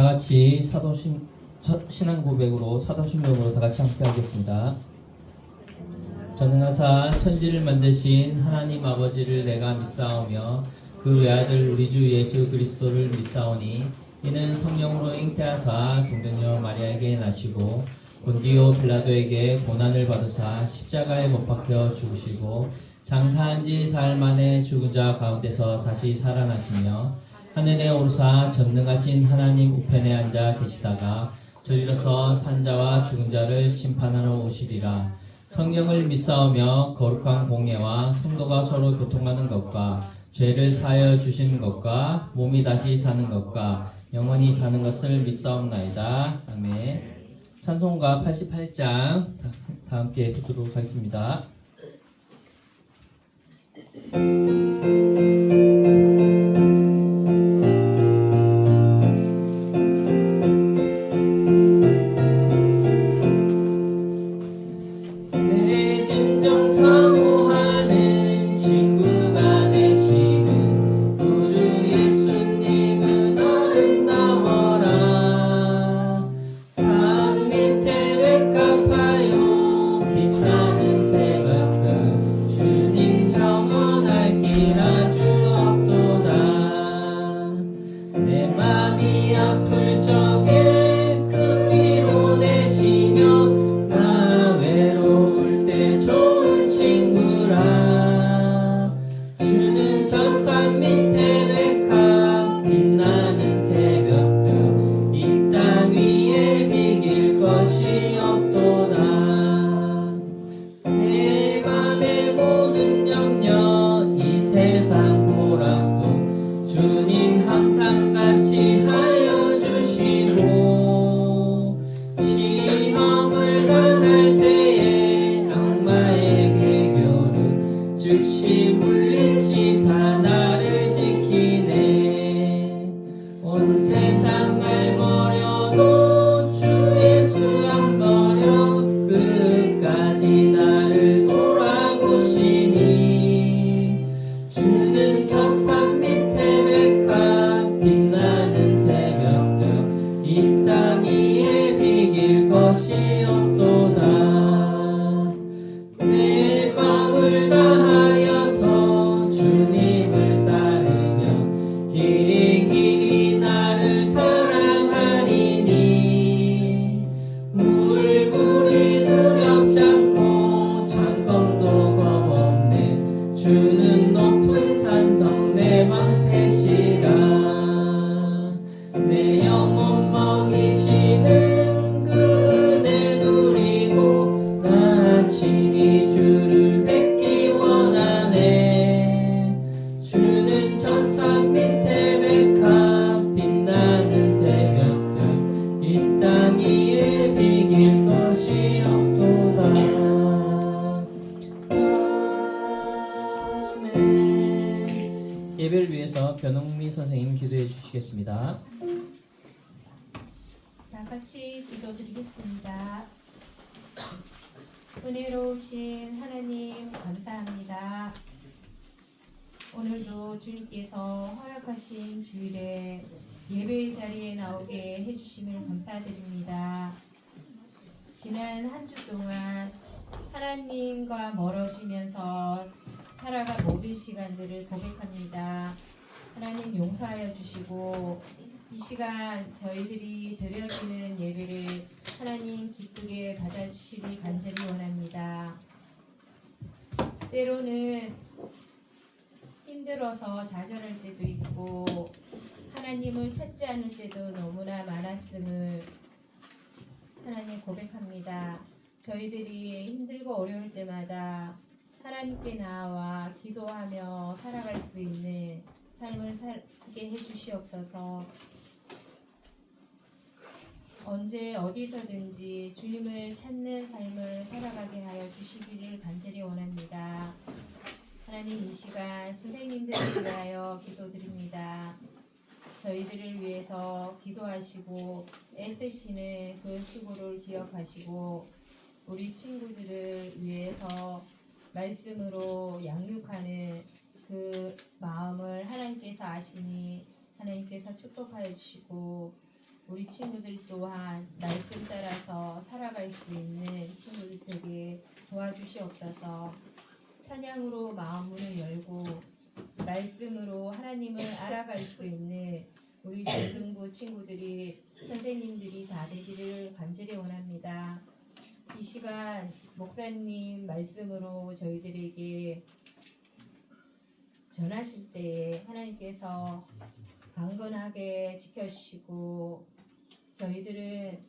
다 같이 신앙 고백으로 사도신경으로 다 같이 함께 하겠습니다. 전능하사 천지를 만드신 하나님 아버지를 내가 믿사오며 그 외아들 우리 주 예수 그리스도를 믿사오니 이는 성령으로 잉태하사 동정녀 마리아에게 나시고 본디오 빌라도에게 고난을 받으사 십자가에 못 박혀 죽으시고 장사한 지 사흘 만에 죽은 자 가운데서 다시 살아나시며 하늘에 오르사 전능하신 하나님 우편에 앉아 계시다가 저리로서 산자와 죽은 자를 심판하러 오시리라. 성령을 믿사오며 거룩한 공예와 성도가 서로 교통하는 것과 죄를 사하여 주시는 것과 몸이 다시 사는 것과 영원히 사는 것을 믿사옵나이다. 아멘. 찬송가 88장 다 함께 듣도록 하겠습니다. 예배를 위해서 변홍미 선생님 기도해 주시겠습니다. 다 같이 기도드리겠습니다. 은혜로우신 하나님 감사합니다. 오늘도 주님께서 허락하신 주일에 예배의 자리에 나오게 해주심을 감사드립니다. 지난 한 주 동안 하나님과 멀어지면서 살아간 모든 시간들을 고백합니다. 하나님 용서하여 주시고 이 시간 저희들이 드려지는 예배를 하나님 기쁘게 받아주시길 간절히 원합니다. 때로는 힘들어서 좌절할 때도 있고 하나님을 찾지 않을 때도 너무나 많았음을 하나님 고백합니다. 저희들이 힘들고 어려울 때마다 하나님께 나와 기도하며 살아갈 수 있는 삶을 살게 해주시옵소서. 언제 어디서든지 주님을 찾는 삶을 살아가게 하여 주시기를 간절히 원합니다. 하나님 이 시간 선생님들을 위하여 기도드립니다. 저희들을 위해서 기도하시고 애쓰시는 그 수고를 기억하시고 우리 친구들을 위해서 말씀으로 양육하는 그 마음을 하나님께서 아시니 하나님께서 축복하여 주시고 우리 친구들 또한 말씀 따라서 살아갈 수 있는 친구들 되게 도와주시옵소서. 찬양으로 마음 문을 열고 말씀으로 하나님을 알아갈 수 있는 우리 중등부 친구들이 선생님들이 다 되기를 간절히 원합니다. 이 시간 목사님 말씀으로 저희들에게 전하실 때에 하나님께서 강건하게 지켜주시고 저희들은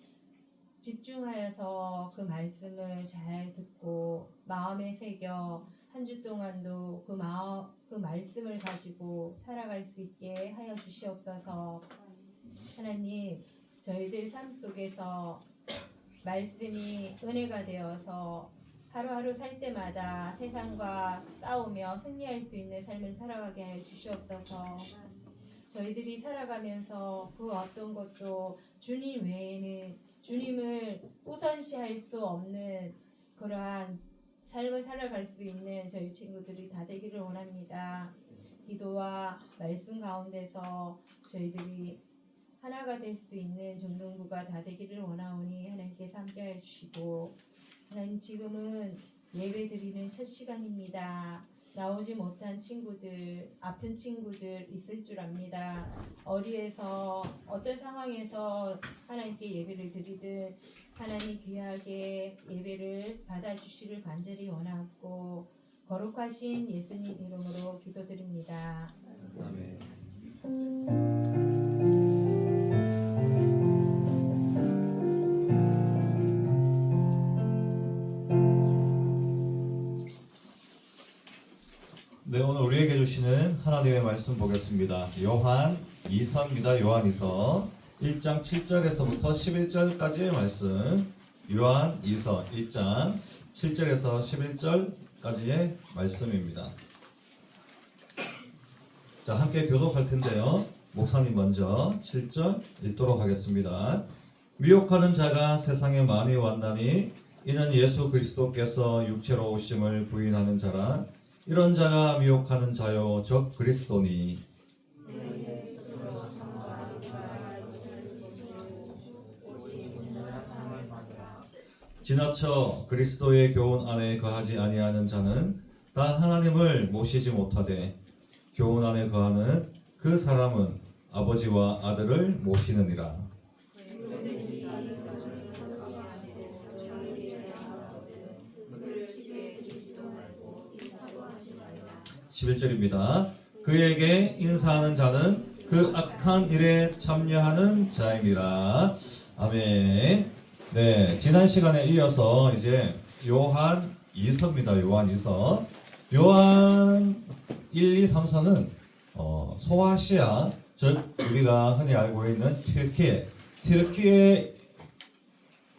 집중하여서 그 말씀을 잘 듣고 마음에 새겨 한 주 동안도 그 말씀을 가지고 살아갈 수 있게 하여 주시옵소서. 하나님, 저희들 삶 속에서 말씀이 은혜가 되어서 하루하루 살 때마다 세상과 싸우며 승리할 수 있는 삶을 살아가게 하여 주시옵소서. 저희들이 살아가면서 그 어떤 것도 주님 외에는 주님을 우선시할 수 없는 그러한 삶을 살아갈 수 있는 저희 친구들이 다 되기를 원합니다. 기도와 말씀 가운데서 저희들이 하나가 될 수 있는 중등부가 다 되기를 원하오니 하나님께서 함께해 주시고, 하나님 지금은 예배 드리는 첫 시간입니다. 나오지 못한 친구들, 아픈 친구들 있을 줄 압니다. 어디에서 어떤 상황에서 하나님께 예배를 드리든 하나님 귀하게 예배를 받아주시를 간절히 원하고 거룩하신 예수님 이름으로 기도드립니다. 아멘. 네, 오늘 우리에게 주시는 하나님의 말씀 보겠습니다. 요한 2서입니다. 요한이서 1장 7절에서부터 11절까지의 말씀. 요한 2서 1장 7절에서 11절까지의 말씀입니다. 자, 함께 교독할 텐데요. 목사님 먼저 7절 읽도록 하겠습니다. 미혹하는 자가 세상에 많이 왔나니 이는 예수 그리스도께서 육체로 오심을 부인하는 자라. 이런 자가 미혹하는 자요 즉 그리스도니. 지나쳐 그리스도의 교훈 안에 거하지 아니하는 자는 다 하나님을 모시지 못하되 교훈 안에 거하는 그 사람은 아버지와 아들을 모시느니라. 11절입니다. 그에게 인사하는 자는 그 악한 일에 참여하는 자임이라. 아멘. 네, 지난 시간에 이어서 이제 요한 2서입니다. 요한 2서. 요한 1, 2, 3서는 소아시아, 즉 우리가 흔히 알고 있는 튀르키예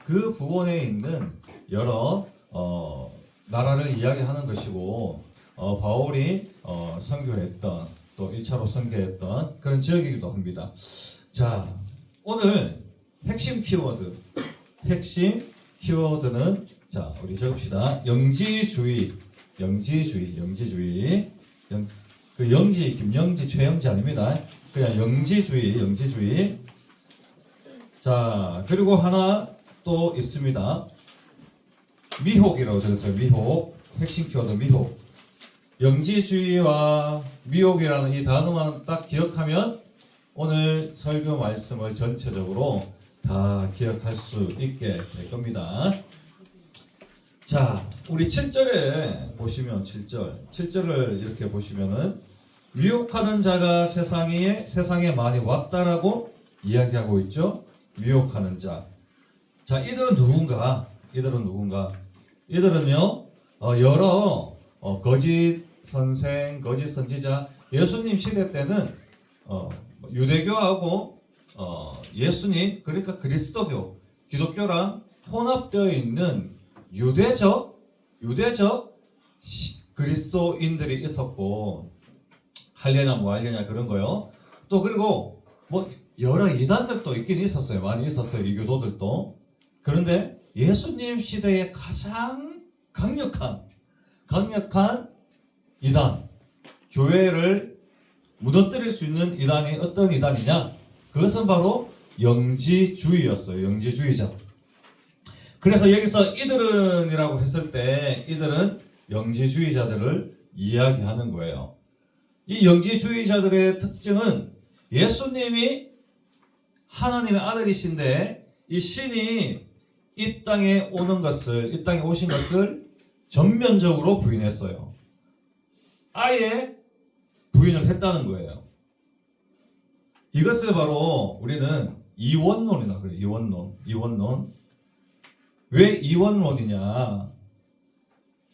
그 부근에 있는 여러 나라를 이야기하는 것이고, 바울이 선교했던, 또 1차로 선교했던 그런 지역이기도 합니다. 자, 오늘 핵심 키워드는 자, 우리 적읍시다. 영지주의. 그 영지, 김영지, 최영지 아닙니다. 그냥 영지주의. 자, 그리고 하나 또 있습니다. 미혹이라고 적었어요. 미혹. 핵심 키워드 미혹. 영지주의와 미혹이라는 이 단어만 딱 기억하면 오늘 설교 말씀을 전체적으로 다 기억할 수 있게 될 겁니다. 자, 우리 7절에 보시면 7절을 이렇게 보시면은 미혹하는 자가 세상에 많이 왔다라고 이야기하고 있죠. 미혹하는 자. 자, 이들은 누군가? 이들은요, 여러 거짓 선생, 거짓 선지자, 예수님 시대 때는 유대교하고 예수님, 그러니까 그리스도교, 기독교랑 혼합되어 있는 유대적 그리스도인들이 있었고, 할례냐 뭐 할례냐 그런 거요. 또 그리고 뭐 여러 이단들도 있긴 있었어요. 많이 있었어요. 이 교도들도. 그런데 예수님 시대에 가장 강력한 이단, 교회를 무너뜨릴 수 있는 이단이 어떤 이단이냐? 그것은 바로 영지주의였어요. 영지주의자. 그래서 여기서 이들은이라고 했을 때 이들은 영지주의자들을 이야기하는 거예요. 이 영지주의자들의 특징은 예수님이 하나님의 아들이신데 이 신이 이 땅에 이 땅에 오신 것을 전면적으로 부인했어요. 아예 부인을 했다는 거예요. 이것을 바로 우리는 이원론이라고 그래요. 이원론. 왜 이원론이냐?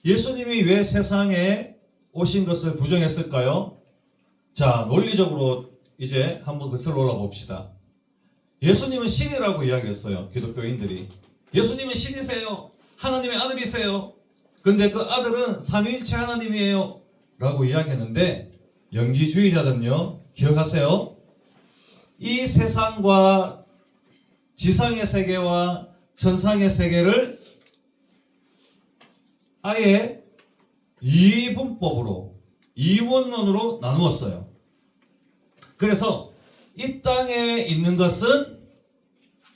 예수님이 왜 세상에 오신 것을 부정했을까요? 자, 논리적으로 이제 한번 그슬 올라봅시다. 예수님은 신이라고 이야기했어요. 기독교인들이. 예수님은 신이세요. 하나님의 아들이세요. 근데 그 아들은 삼위일체 하나님이에요. 라고 이야기했는데 영지주의자들은요. 기억하세요. 이 세상과 지상의 세계와 천상의 세계를 아예 이분법으로 이원론으로 나누었어요. 그래서 이 땅에 있는 것은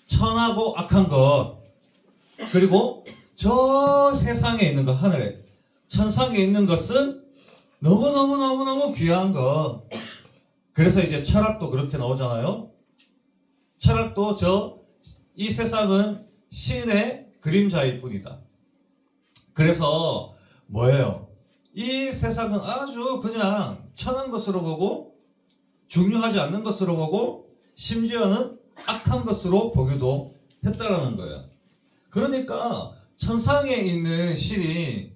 천하고 악한 것, 그리고 저 세상에 있는 것, 하늘에 천상에 있는 것은 너무너무 귀한 것. 그래서 이제 철학도 그렇게 나오잖아요. 철학도 이 세상은 신의 그림자일 뿐이다. 그래서 뭐예요? 이 세상은 아주 그냥 천한 것으로 보고 중요하지 않는 것으로 보고 심지어는 악한 것으로 보기도 했다라는 거예요. 그러니까 천상에 있는 신이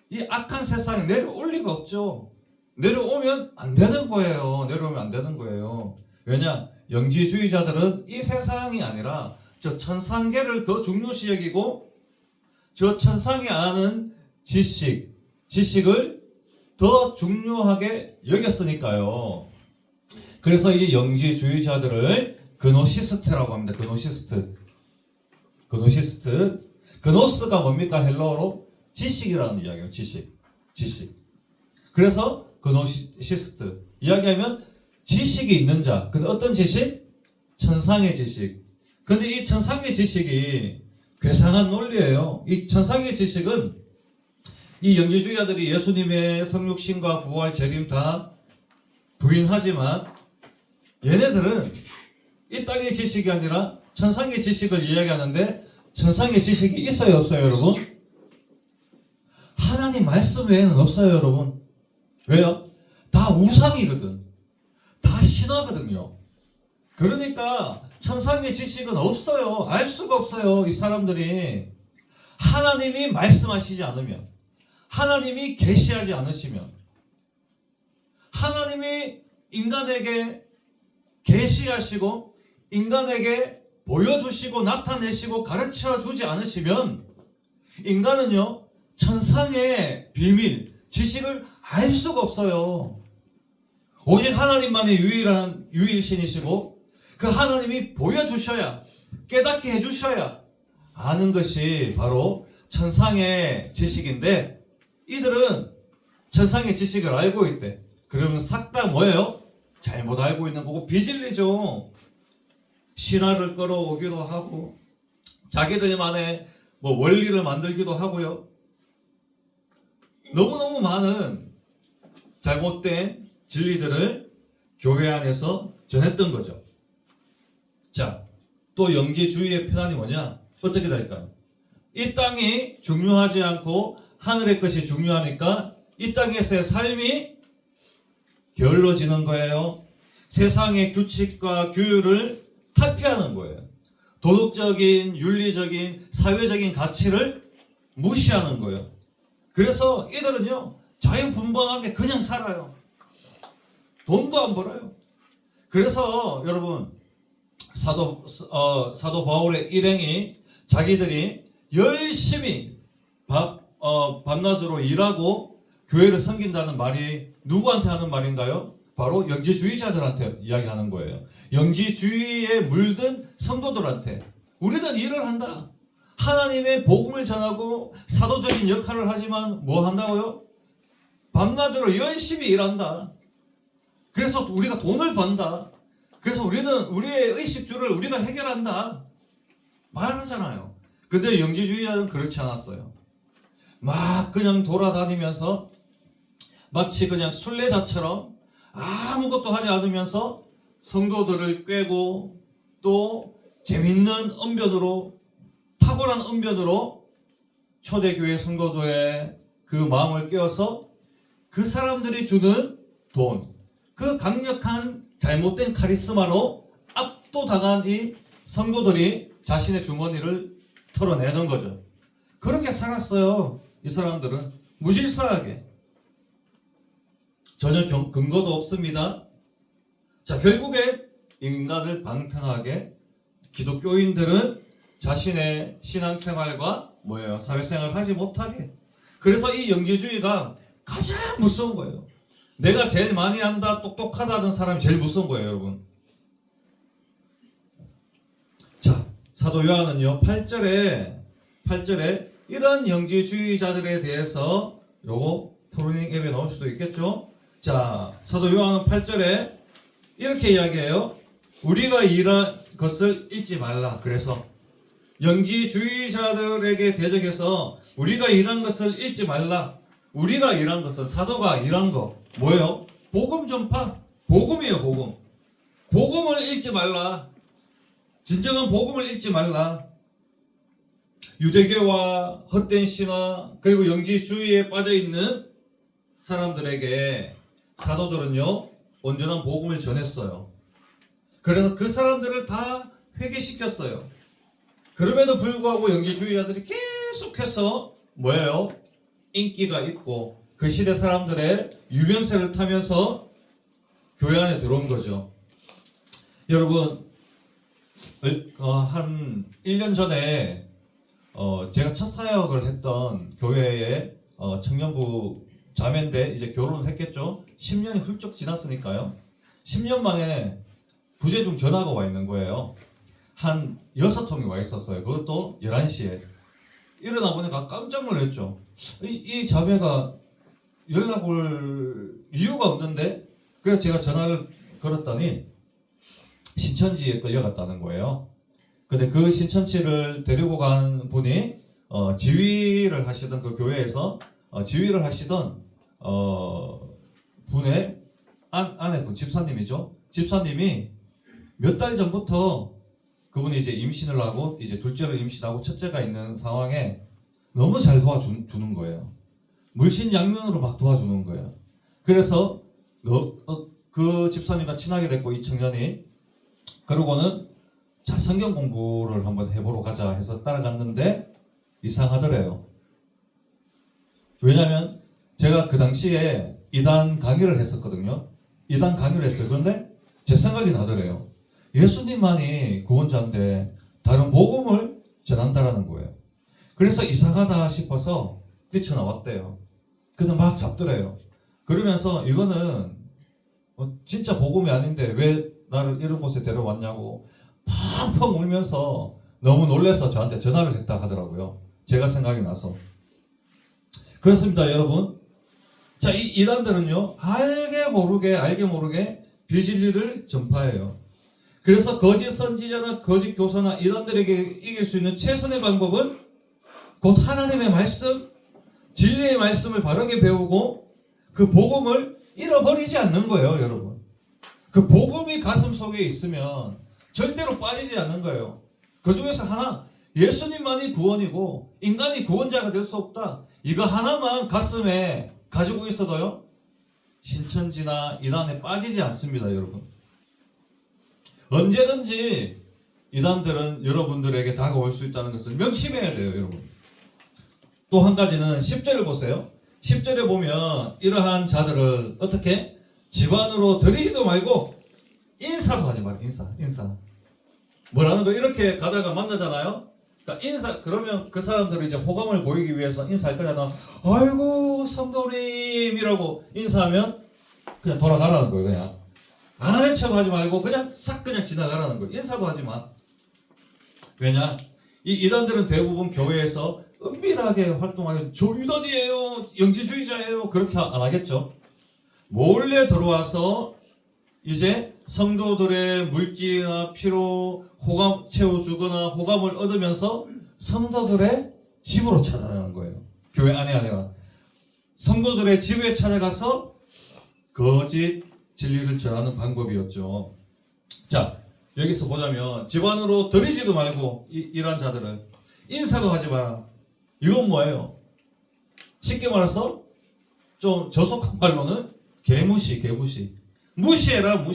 이 악한 세상에 내려올 리가 없죠. 내려오면 안 되는 거예요. 내려오면 안 되는 거예요. 왜냐? 영지주의자들은 이 세상이 아니라 저 천상계를 더 중요시 여기고 저 천상에 아는 지식을 더 중요하게 여겼으니까요. 그래서 이 영지주의자들을 그노시스트라고 합니다. 그노스가 뭡니까? 헬라어로 지식이라는 이야기예요. 지식. 그래서 그노시스트 이야기하면 지식이 있는 자. 근데 어떤 지식? 천상의 지식. 근데 이 천상의 지식이 괴상한 논리예요. 이 천상의 지식은 이 영지주의자들이 예수님의 성육신과 부활, 재림 다 부인하지만 얘네들은 이 땅의 지식이 아니라 천상의 지식을 이야기하는데 천상의 지식이 있어요, 없어요, 여러분? 하나님 말씀 외에는 없어요, 여러분. 왜요? 다 우상이거든. 다 신화거든요. 그러니까 천상의 지식은 없어요. 알 수가 없어요. 이 사람들이 하나님이 말씀하시지 않으면, 하나님이 계시하지 않으시면, 하나님이 인간에게 계시하시고 인간에게 보여주시고 나타내시고 가르쳐 주지 않으시면 인간은요 천상의 비밀, 지식을 알 수가 없어요. 오직 하나님만이 유일신이시고 그 하나님이 보여주셔야, 깨닫게 해주셔야 아는 것이 바로 천상의 지식인데 이들은 천상의 지식을 알고 있대. 그러면 싹 다 뭐예요? 잘못 알고 있는 거고 비질리죠. 신화를 끌어오기도 하고 자기들만의 뭐 원리를 만들기도 하고요. 너무너무 많은 잘못된 진리들을 교회 안에서 전했던 거죠. 자, 또 영지주의의 편안이 뭐냐? 어떻게 될까요? 이 땅이 중요하지 않고 하늘의 것이 중요하니까 이 땅에서의 삶이 게을러지는 거예요. 세상의 규칙과 규율을 탈피하는 거예요. 도덕적인, 윤리적인, 사회적인 가치를 무시하는 거예요. 그래서 이들은요 자유분방하게 그냥 살아요. 돈도 안 벌어요. 그래서 여러분 사도 바울의 일행이 자기들이 열심히 밤낮으로 일하고 교회를 섬긴다는 말이 누구한테 하는 말인가요? 바로 영지주의자들한테 이야기하는 거예요. 영지주의에 물든 성도들한테 우리는 일을 한다. 하나님의 복음을 전하고 사도적인 역할을 하지만 뭐 한다고요? 밤낮으로 열심히 일한다. 그래서 우리가 돈을 번다. 그래서 우리는 우리의 의식주를 우리가 해결한다 말하잖아요. 근데 영지주의자는 그렇지 않았어요. 막 그냥 돌아다니면서 마치 그냥 순례자처럼 아무것도 하지 않으면서 성도들을 꿰고 또 재밌는 언변으로, 탁월한 언변으로 초대교회 성도들의 그 마음을 깨워서 그 사람들이 주는 돈, 그 강력한 잘못된 카리스마로 압도당한 이 성도들이 자신의 주머니를 털어내는 거죠. 그렇게 살았어요. 이 사람들은 무질서하게. 전혀 근거도 없습니다. 자, 결국에 인간을 방탕하게 기독교인들은 자신의 신앙생활과 뭐예요? 사회생활을 하지 못하게. 그래서 이 영지주의가 가장 무서운 거예요. 내가 제일 많이 한다, 똑똑하다는 사람이 제일 무서운 거예요, 여러분. 자, 사도 요한은요, 8절에 이런 영지주의자들에 대해서 요거 프로닝 앱에 나올 수도 있겠죠? 자, 사도 요한은 8절에 이렇게 이야기해요. 우리가 이런 것을 잊지 말라. 그래서 영지주의자들에게 대적해서 우리가 일한 것을 잊지 말라. 우리가 일한 것은 사도가 일한 거 뭐예요? 복음 전파. 복음이에요, 복음. 복음을 잊지 말라. 진정한 복음을 잊지 말라. 유대교와 헛된 신화 그리고 영지주의에 빠져있는 사람들에게 사도들은요 온전한 복음을 전했어요. 그래서 그 사람들을 다 회개시켰어요. 그럼에도 불구하고 영지주의자들이 계속해서 뭐예요? 인기가 있고 그 시대 사람들의 유명세를 타면서 교회 안에 들어온 거죠. 여러분 한 1년 전에 제가 첫 사역을 했던 교회의 청년부 자매인데 이제 결혼을 했겠죠. 10년이 훌쩍 지났으니까요. 10년 만에 부재중 전화가 와 있는 거예요. 한 6통이 와 있었어요. 그것도 11시에. 일어나 보니까 깜짝 놀랐죠. 이 자매가 연락 올 이유가 없는데? 그래서 제가 전화를 걸었더니 신천지에 끌려갔다는 거예요. 근데 그 신천지를 데리고 간 분이 지휘를 하시던 그 교회에서 지휘를 하시던 분의 아내분, 집사님이죠. 집사님이 몇 달 전부터 그분이 이제 임신을 하고 이제 둘째를 임신하고 첫째가 있는 상황에 너무 잘 도와주는 거예요. 물신양면으로 막 도와주는 거예요. 그래서 그 집사님과 친하게 됐고 이 청년이 그러고는 자 성경 공부를 한번 해보러 가자 해서 따라갔는데 이상하더래요. 왜냐하면 제가 그 당시에 이단 강의를 했었거든요. 이단 강의를 했어요. 그런데 제 생각이 나더래요. 예수님만이 구원자인데 다른 복음을 전한다라는 거예요. 그래서 이상하다 싶어서 뛰쳐나왔대요. 근데 막 잡더래요. 그러면서 이거는 진짜 복음이 아닌데 왜 나를 이런 곳에 데려왔냐고 팡팡 울면서 너무 놀라서 저한테 전화를 했다 하더라고요. 제가 생각이 나서. 그렇습니다, 여러분. 자, 이 이단들은요, 알게 모르게 비진리를 전파해요. 그래서 거짓 선지자나 거짓 교사나 이단들에게 이길 수 있는 최선의 방법은 곧 하나님의 말씀, 진리의 말씀을 바르게 배우고 그 복음을 잃어버리지 않는 거예요, 여러분. 그 복음이 가슴 속에 있으면 절대로 빠지지 않는 거예요. 그 중에서 하나, 예수님만이 구원이고 인간이 구원자가 될 수 없다. 이거 하나만 가슴에 가지고 있어도요, 신천지나 이단에 빠지지 않습니다, 여러분. 언제든지 이단들은 여러분들에게 다가올 수 있다는 것을 명심해야 돼요, 여러분. 또 한 가지는 10절을 보세요. 10절에 보면 이러한 자들을 어떻게 집 안으로 들이지도 말고 인사도 하지 말고 인사. 뭐라는 거 이렇게 가다가 만나잖아요. 그러니까 그러면 그 사람들이 이제 호감을 보이기 위해서 인사할 거잖아. 아이고 성도님이라고 인사하면 그냥 돌아가라는 거예요. 그냥 아는 척 하지 말고 그냥 싹 그냥 지나가라는 거예요. 인사도 하지 마. 왜냐? 이 이단들은 대부분 교회에서 은밀하게 활동하는 저 이단이에요, 영지주의자예요 그렇게 안 하겠죠. 몰래 들어와서 이제 성도들의 물질이나 피로 호감 채워주거나 호감을 얻으면서 성도들의 집으로 찾아가는 거예요. 교회 안에 아니라 성도들의 집에 찾아가서 거짓 진리를 전하는 방법이었죠. 자, 여기서 보자면 집안으로 들이지도 말고 이러한 자들은 인사도 하지 마라. 이건 뭐예요? 쉽게 말해서 좀 저속한 말로는 개무시. 무시해라.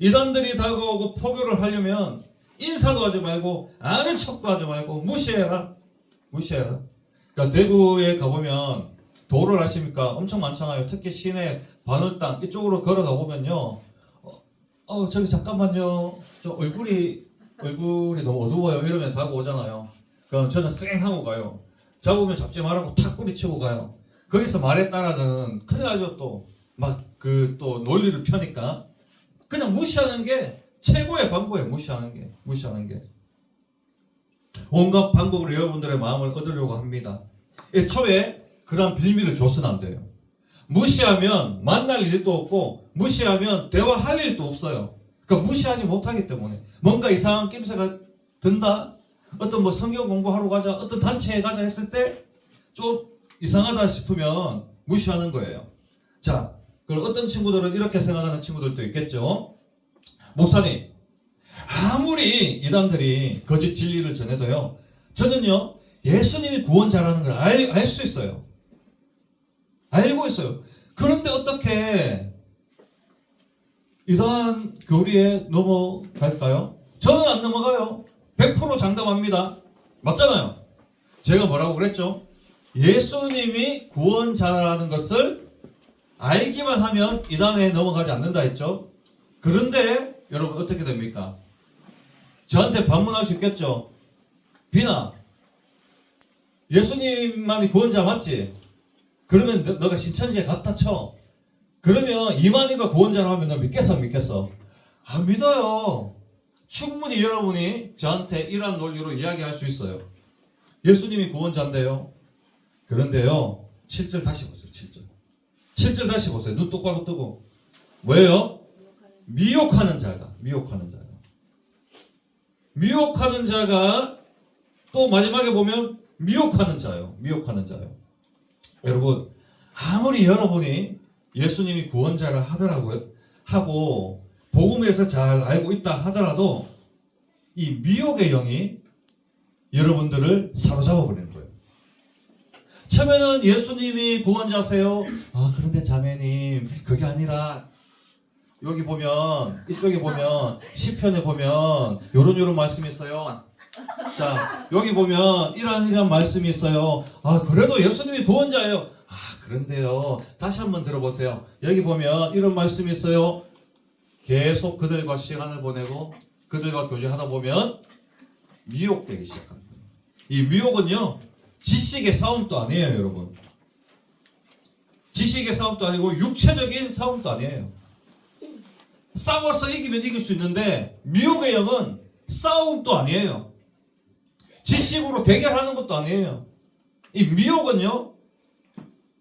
이단들이 다가오고 포교를 하려면 인사도 하지 말고 아는 척도 하지 말고 무시해라. 그러니까 대구에 가보면 도를 아십니까? 엄청 많잖아요. 특히 시내 바늘 땅 이쪽으로 걸어가 보면요. 저기 잠깐만요. 저 얼굴이 너무 어두워요. 이러면 다가오잖아요. 그럼 저는 쌩 하고 가요. 잡으면 잡지 말라고 탁 뿌리치고 가요. 거기서 말에 따라는 큰일 나죠. 또 막 또 논리를 펴니까 그냥 무시하는 게 최고의 방법이에요. 무시하는 게 온갖 방법으로 여러분들의 마음을 얻으려고 합니다. 애초에 그런 빌미를 줘서는 안 돼요. 무시하면 만날 일도 없고 무시하면 대화할 일도 없어요. 그러니까 무시하지 못하기 때문에 뭔가 이상한 낌새가 든다. 어떤 뭐 성경 공부하러 가자, 어떤 단체에 가자 했을 때 좀 이상하다 싶으면 무시하는 거예요. 자, 그럼 어떤 친구들은 이렇게 생각하는 친구들도 있겠죠. 목사님, 아무리 이단들이 거짓 진리를 전해도요, 저는요 예수님이 구원자라는 걸 알 수 있어요. 알고 있어요. 그런데 어떻게 이단 교리에 넘어갈까요? 저는 안 넘어가요. 100% 장담합니다. 맞잖아요. 제가 뭐라고 그랬죠? 예수님이 구원자라는 것을 알기만 하면 이단에 넘어가지 않는다 했죠. 그런데 여러분 어떻게 됩니까? 저한테 반문할 수 있겠죠. 비나, 예수님만이 구원자 맞지? 그러면 너가 신천지에 갔다 쳐. 그러면 이만희가 구원자라고 하면 너 믿겠어 안 믿겠어? 안 믿어요. 충분히 여러분이 저한테 이러한 논리로 이야기할 수 있어요. 예수님이 구원자인데요. 그런데요 7절 다시 보세요. 7절 다시 보세요. 눈 똑바로 뜨고. 뭐예요? 미혹하는 자가 또 마지막에 보면 미혹하는 자요. 여러분, 아무리 여러분이 예수님이 구원자라 하더라고요. 하고 복음에서 잘 알고 있다 하더라도 이 미혹의 영이 여러분들을 사로잡아 버리는 거예요. 처음에는 예수님이 구원자세요. 그런데 자매님, 그게 아니라 여기 보면, 이쪽에 보면, 시편에 보면 요런 말씀이 있어요. 자, 여기 보면 이런 말씀이 있어요. 그래도 예수님이 구원자예요. 그런데요, 다시 한번 들어보세요. 여기 보면 이런 말씀이 있어요. 계속 그들과 시간을 보내고 그들과 교제하다 보면 미혹되기 시작합니다. 이 미혹은요, 지식의 싸움도 아니에요, 여러분. 지식의 싸움도 아니고 육체적인 싸움도 아니에요. 싸워서 이기면 이길 수 있는데 미혹의 영은 싸움도 아니에요. 지식으로 대결하는 것도 아니에요. 이 미혹은요,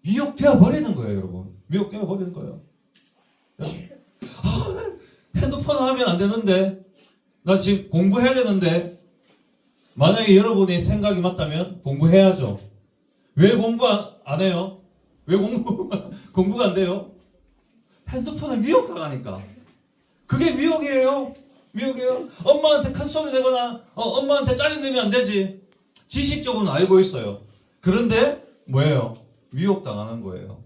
미혹되어 버리는 거예요, 여러분. 미혹되어 버리는 거예요. 핸드폰 하면 안 되는데, 나 지금 공부해야 되는데, 만약에 여러분의 생각이 맞다면 공부해야죠. 왜 공부 안 해요? 왜 공부가 안 돼요? 핸드폰에 미혹당하니까. 그게 미혹이에요. 엄마한테 큰 소리 내거나 엄마한테 짜증내면 안 되지. 지식적으로는 알고 있어요. 그런데 뭐예요? 미혹당하는 거예요.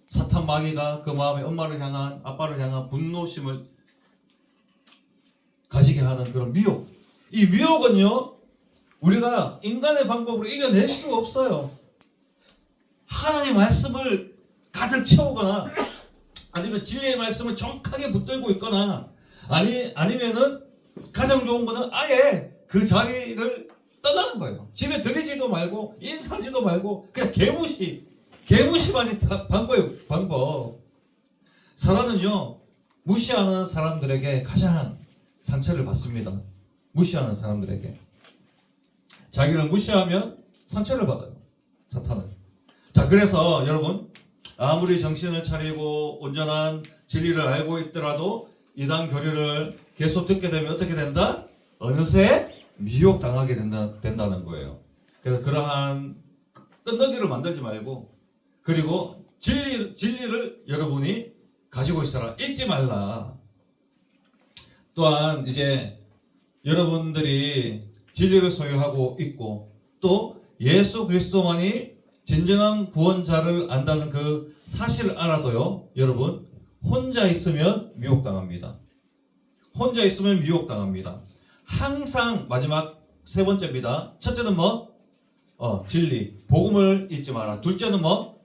사탄 마귀가 그 마음에 엄마를 향한, 아빠를 향한 분노심을 가지게 하는 그런 미혹. 이 미혹은요, 우리가 인간의 방법으로 이겨낼 수가 없어요. 하나님의 말씀을 가득 채우거나, 아니면 진리의 말씀을 정확하게 붙들고 있거나, 아니면은 가장 좋은 거는 아예 그 자리를 떠나는 거예요. 집에 들이지도 말고 인사하지도 말고 그냥 개무시만이 방법. 사단은요, 무시하는 사람들에게 가장 상처를 받습니다. 무시하는 사람들에게. 자기를 무시하면 상처를 받아요, 사탄은. 자, 그래서 여러분, 아무리 정신을 차리고 온전한 진리를 알고 있더라도 이단 교리를 계속 듣게 되면 어떻게 된다? 어느새 미혹당하게 된다는 거예요. 그래서 그러한 끈덕이를 만들지 말고, 그리고 진리를 여러분이 가지고 있어라. 잊지 말라. 또한 이제 여러분들이 진리를 소유하고 있고 또 예수 그리스도만이 진정한 구원자를 안다는 그 사실을 알아도요, 여러분 혼자 있으면 미혹당합니다. 혼자 있으면 미혹당합니다. 항상 마지막 세 번째입니다. 첫째는 뭐? 진리, 복음을 잊지 마라. 둘째는 뭐?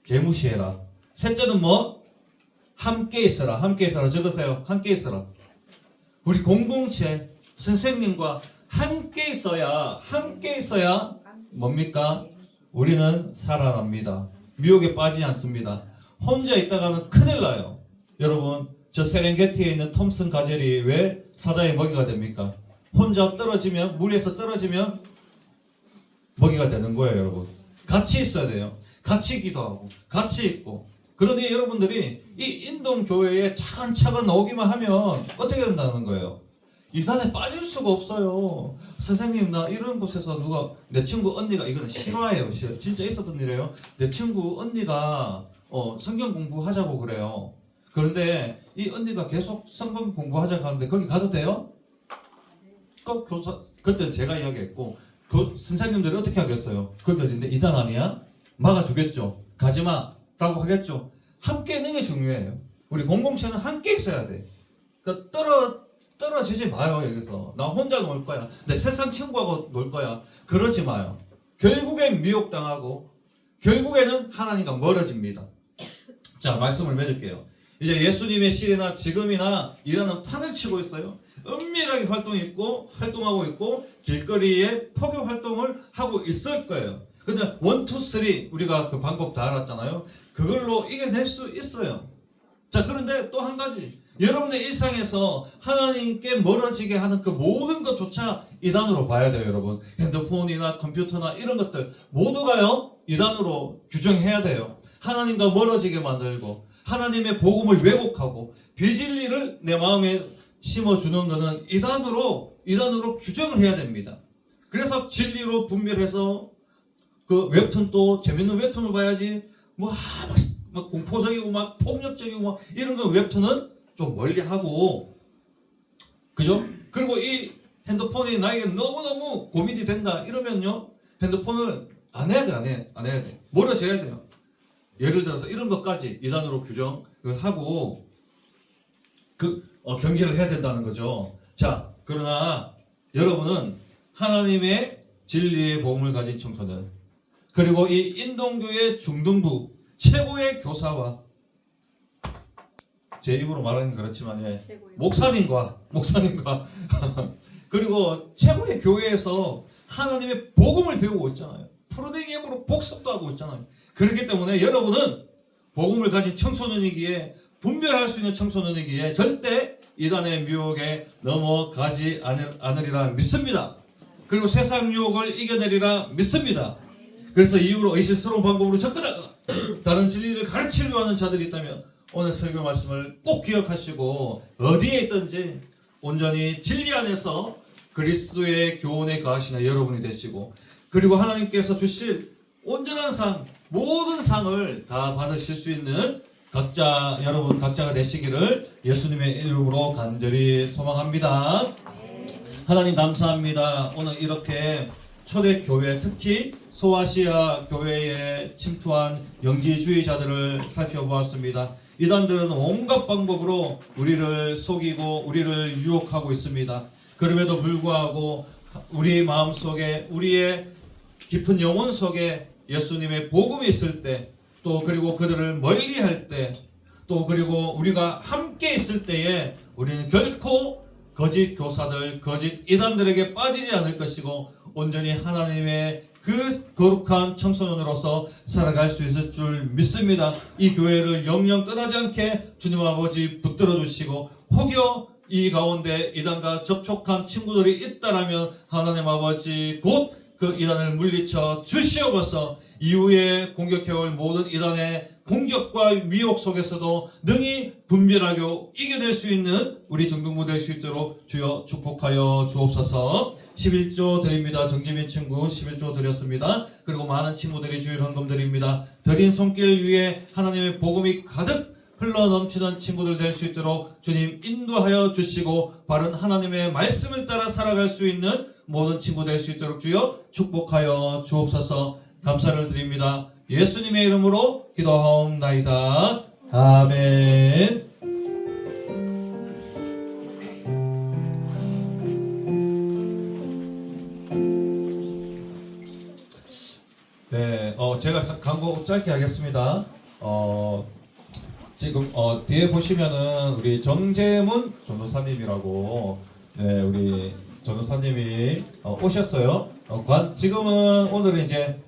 개무시해라. 셋째는 뭐? 함께 있어라. 함께 있어라. 적으세요. 함께 있어라. 우리 공동체 선생님과 함께 있어야 뭡니까? 우리는 살아납니다. 미혹에 빠지지 않습니다. 혼자 있다가는 큰일 나요. 여러분, 저 세렝게티에 있는 톰슨 가젤이 왜 사자의 먹이가 됩니까? 혼자 떨어지면, 물에서 떨어지면 먹이가 되는 거예요, 여러분. 같이 있어야 돼요. 같이 기도하고, 같이 있고. 그러니 여러분들이 이 인동교회에 차근차근 나오기만 하면 어떻게 된다는 거예요? 이단에 빠질 수가 없어요. 선생님, 나 이런 곳에서 누가, 내 친구 언니가, 이거는 실화예요. 진짜 있었던 일이에요. 내 친구 언니가 성경 공부하자고 그래요. 그런데 이 언니가 계속 성경 공부하자고 하는데 거기 가도 돼요? 꼭 교사, 그때 제가 이야기했고, 선생님들이 어떻게 하겠어요? 거기 어딘데? 이단 아니야? 막아주겠죠. 가지마 라고 하겠죠. 함께 있는 게 중요해요. 우리 공동체는 함께 있어야 돼. 그러니까 떨어지지 마요. 여기서 나 혼자 놀 거야, 내 세상 친구하고 놀 거야, 그러지 마요. 결국엔 미혹당하고 결국에는 하나님과 멀어집니다. 자, 말씀을 맺을게요. 이제 예수님의 시대나 지금이나 이라는 판을 치고 있어요. 은밀하게 활동하고 있고 길거리에 포교 활동을 하고 있을 거예요. 근데 1, 2, 3 우리가 그 방법 다 알았잖아요. 그걸로 이겨낼 수 있어요. 자, 그런데 또 한 가지, 여러분의 일상에서 하나님께 멀어지게 하는 그 모든 것조차 이단으로 봐야 돼요, 여러분. 핸드폰이나 컴퓨터나 이런 것들 모두가요, 이단으로 규정해야 돼요. 하나님과 멀어지게 만들고 하나님의 복음을 왜곡하고 비진리를 내 마음에 심어주는 것은 이단으로 규정을 해야 됩니다. 그래서 진리로 분별해서 그 웹툰도 재밌는 웹툰을 봐야지, 막 공포적이고 막 폭력적이고 막 이런 거 웹툰은 좀 멀리 하고, 그죠? 그리고 이 핸드폰이 나에게 너무너무 고민이 된다 이러면요, 핸드폰을 안 해야 돼. 멀어져야 돼요. 예를 들어서 이런 것까지 이단으로 규정을 하고 경계를 해야 된다는 거죠. 자, 그러나 여러분은 하나님의 진리의 복음을 가진 청소년, 그리고 이 인동교회 중등부 최고의 교사와, 제 입으로 말하는 그렇지만 목사님과 그리고 최고의 교회에서 하나님의 복음을 배우고 있잖아요. 프로데기엠으로 복습도 하고 있잖아요. 그렇기 때문에 여러분은 복음을 가진 청소년이기에, 분별할 수 있는 청소년이기에 절대 이단의 미혹에 넘어가지 않으리라 믿습니다. 그리고 세상 유혹을 이겨내리라 믿습니다. 그래서 이후로 의심스러운 방법으로 접근하거나 다른 진리를 가르치려고 하는 자들이 있다면 오늘 설교 말씀을 꼭 기억하시고 어디에 있든지 온전히 진리 안에서 그리스도의 교훈에 거하시는 여러분이 되시고, 그리고 하나님께서 주실 온전한 상, 모든 상을 다 받으실 수 있는 여러분 각자가 되시기를 예수님의 이름으로 간절히 소망합니다. 하나님 감사합니다. 오늘 이렇게 초대교회, 특히 소아시아 교회에 침투한 영지주의자들을 살펴보았습니다. 이단들은 온갖 방법으로 우리를 속이고 우리를 유혹하고 있습니다. 그럼에도 불구하고 우리 마음속에, 우리의 깊은 영혼 속에 예수님의 복음이 있을 때, 또 그리고 그들을 멀리할 때, 또 그리고 우리가 함께 있을 때에 우리는 결코 거짓 교사들, 거짓 이단들에게 빠지지 않을 것이고 온전히 하나님의 그 거룩한 청소년으로서 살아갈 수 있을 줄 믿습니다. 이 교회를 영영 떠나지 않게 주님 아버지 붙들어 주시고, 혹여 이 가운데 이단과 접촉한 친구들이 있다라면 하나님 아버지 곧 그 이단을 물리쳐 주시옵소서. 이후에 공격해올 모든 이단의 공격과 미혹 속에서도 능히 분별하게 이겨낼 수 있는 우리 정동부 될 수 있도록 주여 축복하여 주옵소서. 11조 드립니다. 정지민 친구 11조 드렸습니다. 그리고 많은 친구들이 주일 헌금 드립니다. 드린 손길 위에 하나님의 복음이 가득 흘러 넘치는 친구들 될 수 있도록 주님 인도하여 주시고 바른 하나님의 말씀을 따라 살아갈 수 있는 모든 친구 될 수 있도록 주여 축복하여 주옵소서. 감사를 드립니다. 예수님의 이름으로 기도하옵나이다. 아멘. 네, 제가 광고 짧게 하겠습니다. 지금 뒤에 보시면은 우리 정재문 전도사님이라고, 네, 우리 전도사님이 오셨어요. 지금은 오늘은 이제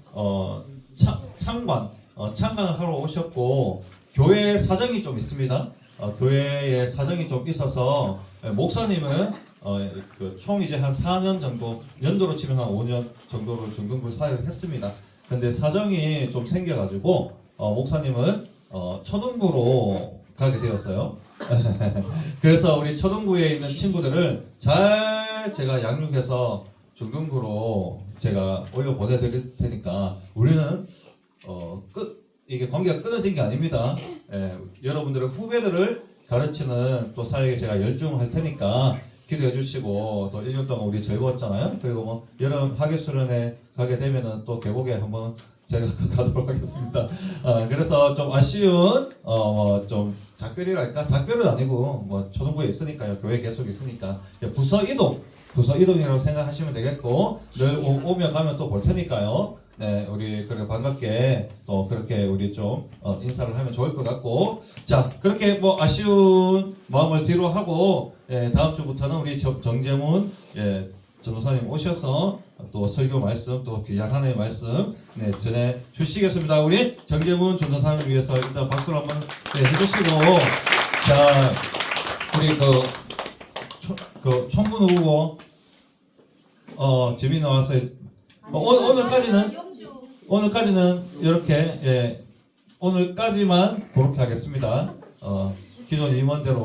참관을 하러 오셨고, 교회 사정이 좀 있습니다. 교회에 사정이 좀 있어서 목사님은 총 이제 한 4년 정도, 연도로 치면 한 5년 정도를 중등부를 사역했습니다. 근데 사정이 좀 생겨가지고 목사님은 초등부로 가게 되었어요. 그래서 우리 초등부에 있는 친구들을 잘 제가 양육해서 중등부로 제가 올려 보내드릴 테니까 우리는 이게 관계가 끊어진 게 아닙니다. 여러분들의 후배들을 가르치는 또 사역에 제가 열중할 테니까 기도해 주시고, 또 1년 동안 우리 즐거웠잖아요. 그리고 뭐 여름 학예수련회 가게 되면은 또 계곡에 한번 제가 가도록 하겠습니다. 그래서 좀 아쉬운 좀 작별이랄까? 작별은 아니고 뭐 초등부에 있으니까요. 교회 계속 있으니까 부서 이동이라고 생각하시면 되겠고, 늘 오면 가면 또 볼 테니까요. 네, 우리 그래 반갑게 또 그렇게 우리 좀 인사를 하면 좋을 것 같고, 자, 그렇게 뭐 아쉬운 마음을 뒤로 하고, 다음 주부터는 우리 정재문 전도사님 오셔서 또 설교 말씀, 또 귀한 하나님의 말씀 전해 주시겠습니다. 우리 정재문 전도사님을 위해서 일단 박수를 한번 해주시고, 자, 우리 그 총무 후보 재미 나와서 오늘까지는 이렇게 오늘까지만 그렇게 하겠습니다. 기존 임원대로.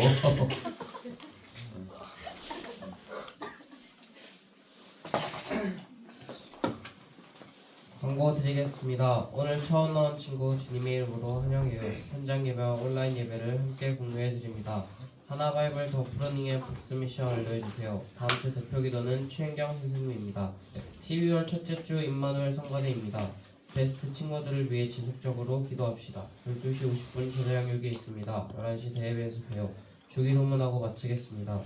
광고 드리겠습니다. 오늘 처음 나온 친구 주님의 이름으로 환영해요. 현장 예배와 온라인 예배를 함께 공유해 드립니다. 하나바이블 더 프로닝의 복수 미션 알려주세요. 다음 주 대표 기도는 최은경 선생님입니다. 12월 첫째 주 임마누엘 성가대입니다. 베스트 친구들을 위해 지속적으로 기도합시다. 12시 50분 제도 양육이 있습니다. 11시 대예배에서 봬요. 주기 도문하고 마치겠습니다.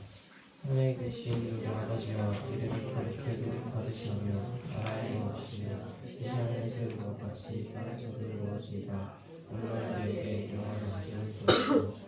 하늘에 계신 우리 아버지여, 이름이 거룩히 받으시며 나라의 것이며 세상에서 이룬 것 같이 땅에서도 이루어지이다. 오늘 우리에게 영원한 지혜를 주옵소서.